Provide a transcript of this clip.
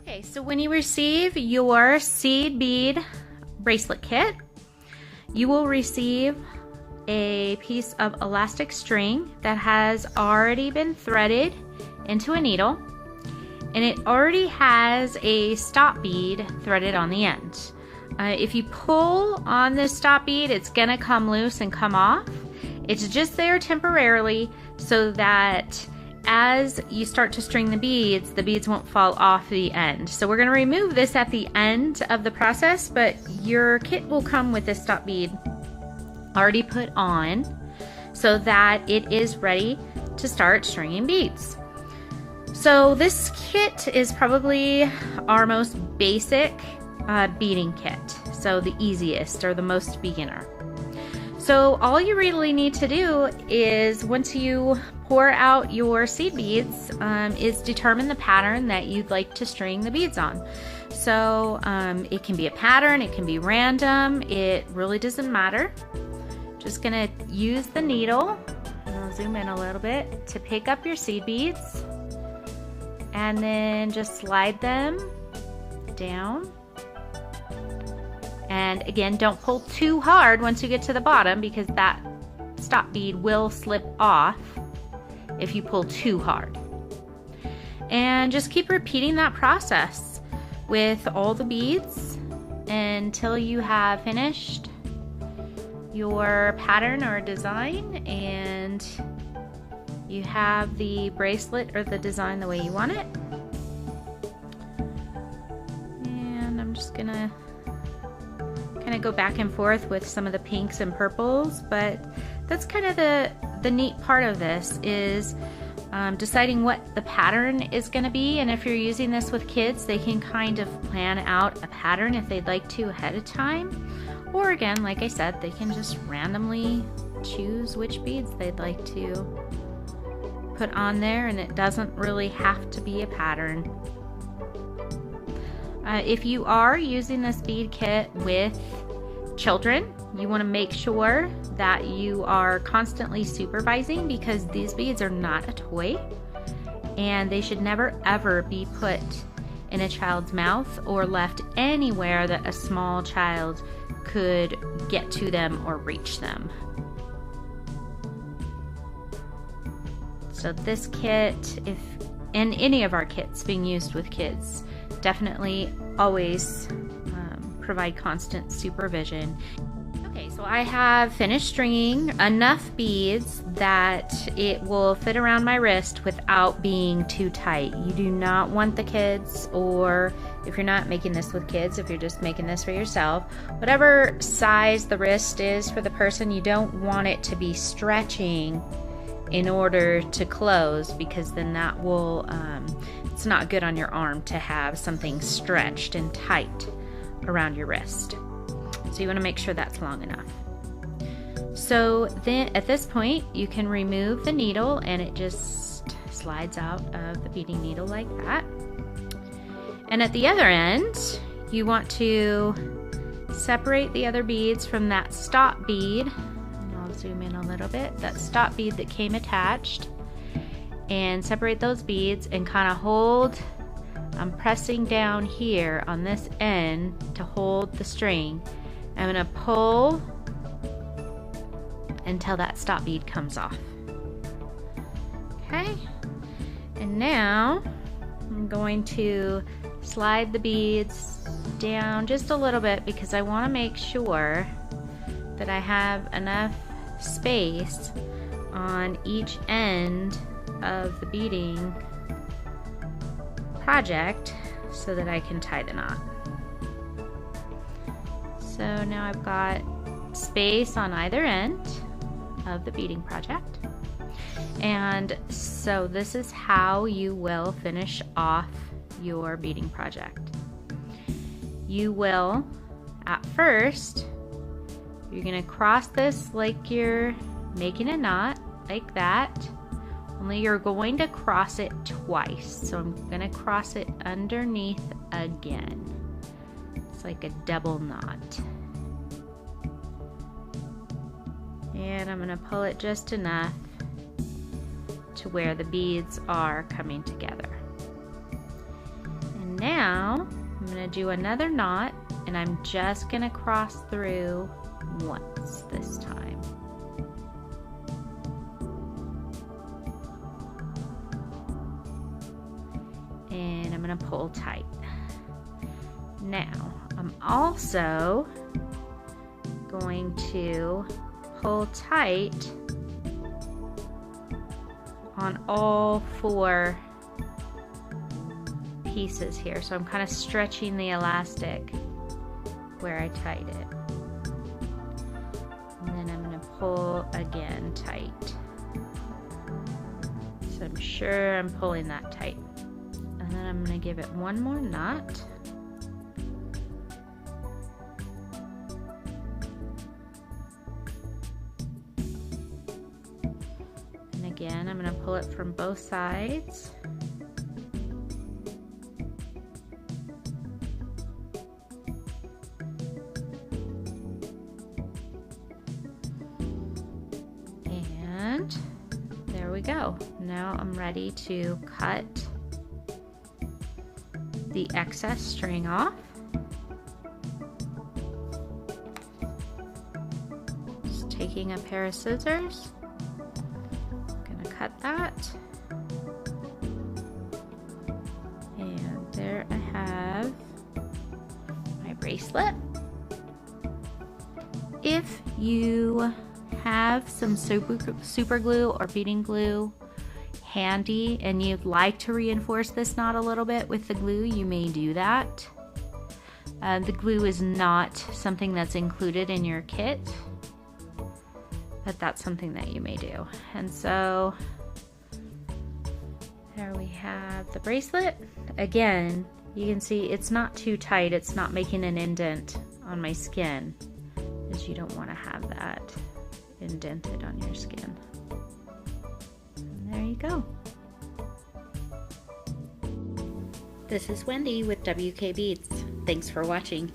Okay, so when you receive your seed bead bracelet kit, you will receive a piece of elastic string that has already been threaded into a needle, and it already has a stop bead threaded on the end. If you pull on this stop bead, it's gonna come loose and come off. It's just there temporarily so that as you start to string the beads won't fall off the end. So we're gonna remove this at the end of the process, but your kit will come with this stop bead already put on so that it is ready to start stringing beads. So this kit is probably our most basic beading kit, so the easiest or the most beginner. So all you really need to do is, once you pour out your seed beads, is determine the pattern that you'd like to string the beads on. So it can be a pattern, it can be random, it really doesn't matter. Just gonna use the needle, and I'll zoom in a little bit, to pick up your seed beads, and then just slide them down. And again, don't pull too hard once you get to the bottom, because that stop bead will slip off if you pull too hard. And just keep repeating that process with all the beads until you have finished your pattern or design and you have the bracelet or the design the way you want it. And I'm just gonna kind of go back and forth with some of the pinks and purples, but that's kind of the neat part of this is deciding what the pattern is going to be. And if you're using this with kids, they can kind of plan out a pattern if they'd like to ahead of time, or again, like I said, they can just randomly choose which beads they'd like to put on there, and it doesn't really have to be a pattern. If you are using this bead kit with children, you want to make sure that you are constantly supervising, because these beads are not a toy and they should never ever be put in a child's mouth or left anywhere that a small child could get to them or reach them. So this kit, and any of our kits being used with kids, definitely always provide constant supervision. Okay, so I have finished stringing enough beads that it will fit around my wrist without being too tight. You do not want the kids, or if you're not making this with kids, if you're just making this for yourself, whatever size the wrist is for the person, you don't want it to be stretching in order to close, because then that will it's not good on your arm to have something stretched and tight around your wrist. So you want to make sure that's long enough. So then at this point you can remove the needle, and it just slides out of the beading needle like that. And at the other end, you want to separate the other beads from that stop bead. And I'll zoom in a little bit. That stop bead that came attached, and separate those beads and kind of hold. I'm pressing down here on this end to hold the string. I'm going to pull until that stop bead comes off. Okay, and now I'm going to slide the beads down just a little bit, because I want to make sure that I have enough space on each end of the beading project so that I can tie the knot. So now I've got space on either end of the beading project, and so this is how you will finish off your beading project. You will, at first, you're going to cross this like you're making a knot, like that, only you're going to cross it twice. So I'm going to cross it underneath again. It's like a double knot. And I'm going to pull it just enough to where the beads are coming together. And now gonna do another knot, and I'm just gonna cross through once this time. And I'm gonna pull tight. Now, I'm also going to pull tight on all 4 pieces here. So I'm kind of stretching the elastic where I tied it. And then I'm going to pull again tight. So I'm sure I'm pulling that tight. And then I'm going to give it one more knot. And again, I'm going to pull it from both sides. And there we go. Now I'm ready to cut the excess string off. Just taking a pair of scissors, I'm gonna cut that. And there I have my bracelet. If you have some super glue or beading glue handy and you'd like to reinforce this knot a little bit with the glue, you may do that. The glue is not something that's included in your kit, but that's something that you may do. And so there we have the bracelet. Again, you can see it's not too tight, it's not making an indent on my skin, because you don't want to have that indented on your skin. And there you go. This is Wendy with WK Beads. Thanks for watching.